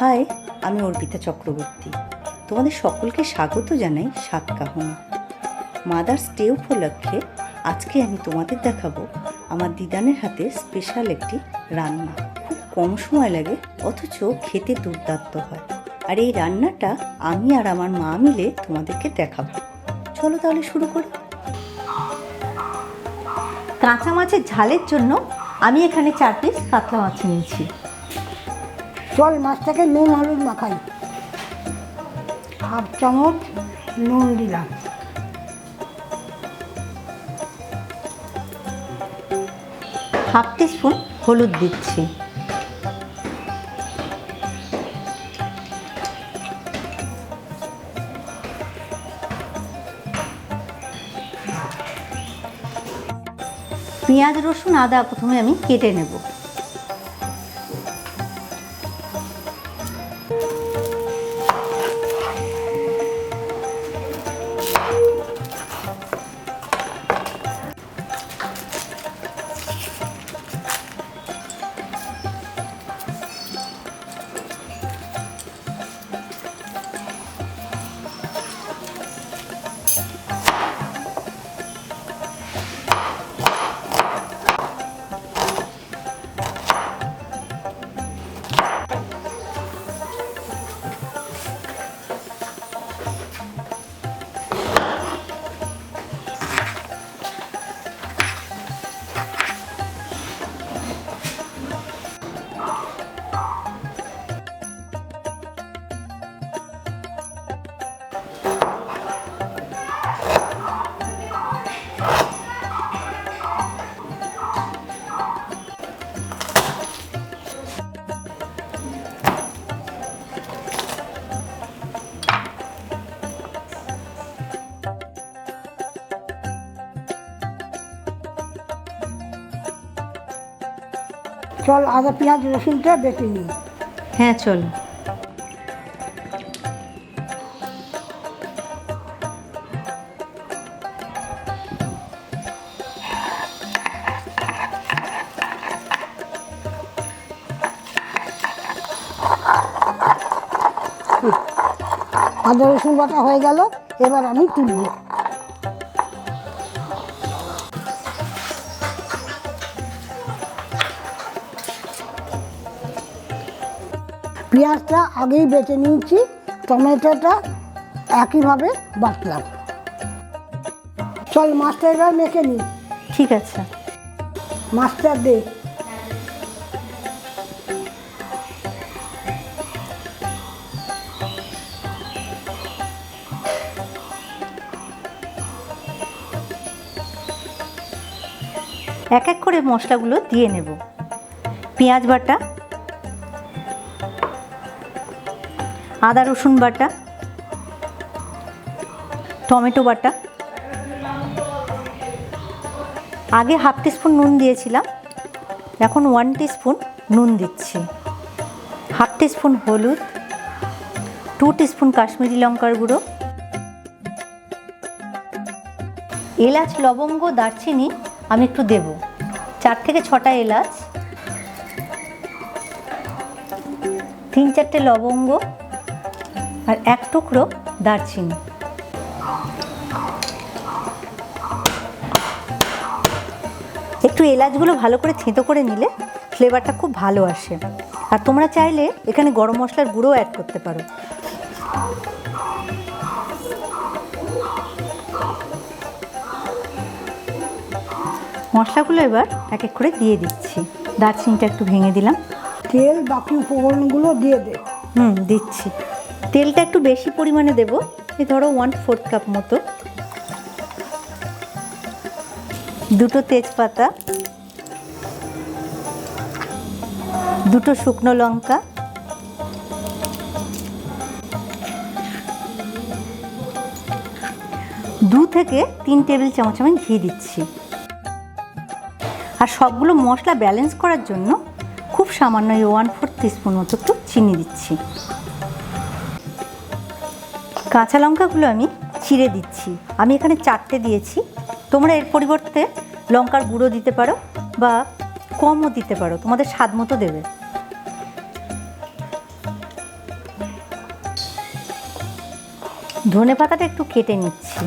High, আমি অর্পিতা চক্রবর্তী। তোমাদের সকলকে স্বাগত জানাই সাতকাহন। মাদার্স ডে উপলক্ষে আজকে আমি তোমাদের দেখাবো আমার দিদানের হাতে স্পেশাল একটি রান্না। খুব কম সময় লাগে অথচ খেতে দুর্দান্ত হয়। আর এই রান্নাটা আমি আর আমার মা মিলে তোমাদেরকে দেখাবো। চলো তাহলে শুরু করি। কাঁচা মাছের ঝালের জন্য আমি এখানে 4 পিস কাতলা মাছ নিয়েছি। চল মাছটাকে নুন হলুদ মাখাই। হাফ চামচ নুন দিলাম, হাফ টিস্পুন হলুদ দিচ্ছি, পেঁয়াজ রসুন আদা প্রথমে আমি কেটে নেব। চল আদা পেঁয়াজ রসুনটা বেটে নিই। হ্যাঁ চলো। আদা রসুন বাটা হয়ে গেল, এবার আমি তুলব। পেঁয়াজটা আগেই বেটে নিয়েছি, টমেটোটা একইভাবে বাটলাম। চল মাছটা এবার মেখে নিই। ঠিক আছে। মাছটা দে। এক এক করে মশলাগুলো দিয়ে নেব। পেঁয়াজ বাটা, আদা রসুন বাটা, টমেটো বাটা, আগে হাফ টিস্পুন নুন দিয়েছিলাম, এখন 1 টিস্পুন নুন দিচ্ছি, হাফ টিস্পুন হলুদ, 2 টিস্পুন কাশ্মীরি লঙ্কার গুঁড়ো, এলাচ লবঙ্গ দারচিনি আমি একটু দেব, 4 থেকে 6টা এলাচ, 3-4টে লবঙ্গ আর 1 টুকরো দারচিনি। একটু এলাচগুলো ভালো করে থেঁতো করে নিলে ফ্লেভারটা খুব ভালো আসে। আর তোমরা চাইলে এখানে গরম মশলার গুঁড়ো অ্যাড করতে পারো। মশলাগুলো এবার এক এক করে দিয়ে দিচ্ছি। দারচিনিটা একটু ভেঙে দিলাম। তেল বাকি উপকরণগুলো দিয়ে দে। দিচ্ছি। তেলটা একটু বেশি পরিমাণে দেবো, এই ধরো 1/4 কাপ মতো। 2টো তেজপাতা, 2টো শুকনো লঙ্কা, 2 থেকে 3 টেবিল চামচ আমি ঘি দিচ্ছি। আর সবগুলো মশলা ব্যালেন্স করার জন্য খুব সামান্য 1/4 টিস্পুন মতো একটু চিনি দিচ্ছি। কাঁচা লঙ্কাগুলো আমি চিড়ে দিচ্ছি। আমি এখানে 4টে দিয়েছি, তোমরা এর পরিবর্তে লঙ্কার গুঁড়ো দিতে পারো বা কমও দিতে পারো, তোমাদের স্বাদ মতো দেবে। ধনে পাতাটা একটু কেটে নিচ্ছি।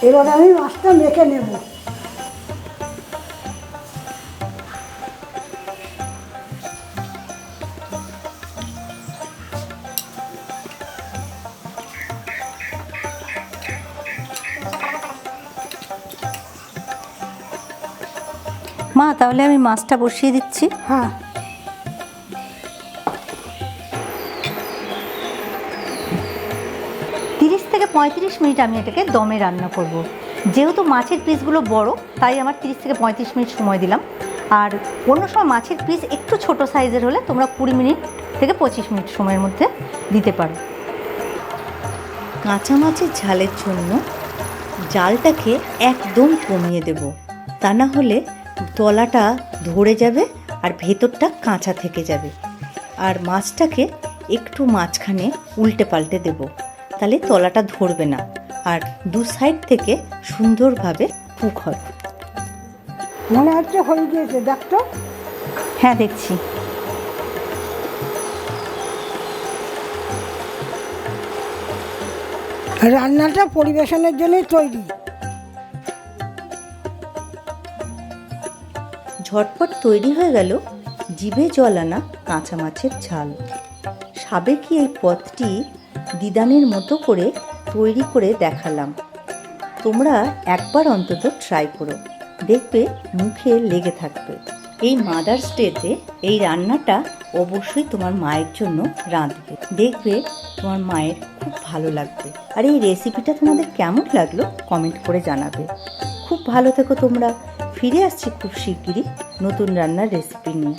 এবার আমি মাছটা মেখে নেব। মা, তাহলে আমি মাছটা বসিয়ে দিচ্ছি। হ্যাঁ, 30 থেকে 35 মিনিট আমি এটাকে দমে রান্না করব। যেহেতু মাছের পিসগুলো বড়, তাই আমার 30 থেকে 35 মিনিট সময় দিলাম। আর অন্য সময় মাছের পিস একটু ছোট সাইজের হলে তোমরা 20 মিনিট থেকে 25 মিনিট সময়ের মধ্যে দিতে পারো। কাঁচা মাছের ঝালের জন্য জালটাকে একদম কমিয়ে দেব, তা না হলে তলাটা ধরে যাবে আর ভেতরটা কাঁচা থেকে যাবে। আর মাছটাকে একটু মাঝখানে উল্টে পাল্টে দেব, তাহলে তলাটা ধরবে না আর দু সাইড থেকে সুন্দরভাবে কুক হবে। মনে হচ্ছে হয়ে গিয়েছে, দেখতো। হ্যাঁ, দেখছি। রান্নাটা পরিবেশনের জন্য তৈরি। ঝটপট তৈরি হয়ে গেল জিভে জল আনা কাঁচা মাছের ঝাল। সাবেকি এই পদটি দিদানের মতো করে তৈরি করে দেখালাম। তোমরা একবার অন্তত ট্রাই করো, দেখবে মুখে লেগে থাকবে। এই মাদার্স ডেতে এই রান্নাটা অবশ্যই তোমার মায়ের জন্য রাঁধবে, দেখবে তোমার মায়ের খুব ভালো লাগবে। আর এই রেসিপিটা তোমাদের কেমন লাগলো কমেন্ট করে জানাবে। খুব ভালো থেকো তোমরা। ফিরে আসছি খুব শিগগিরই নতুন রান্নার রেসিপি নিয়ে।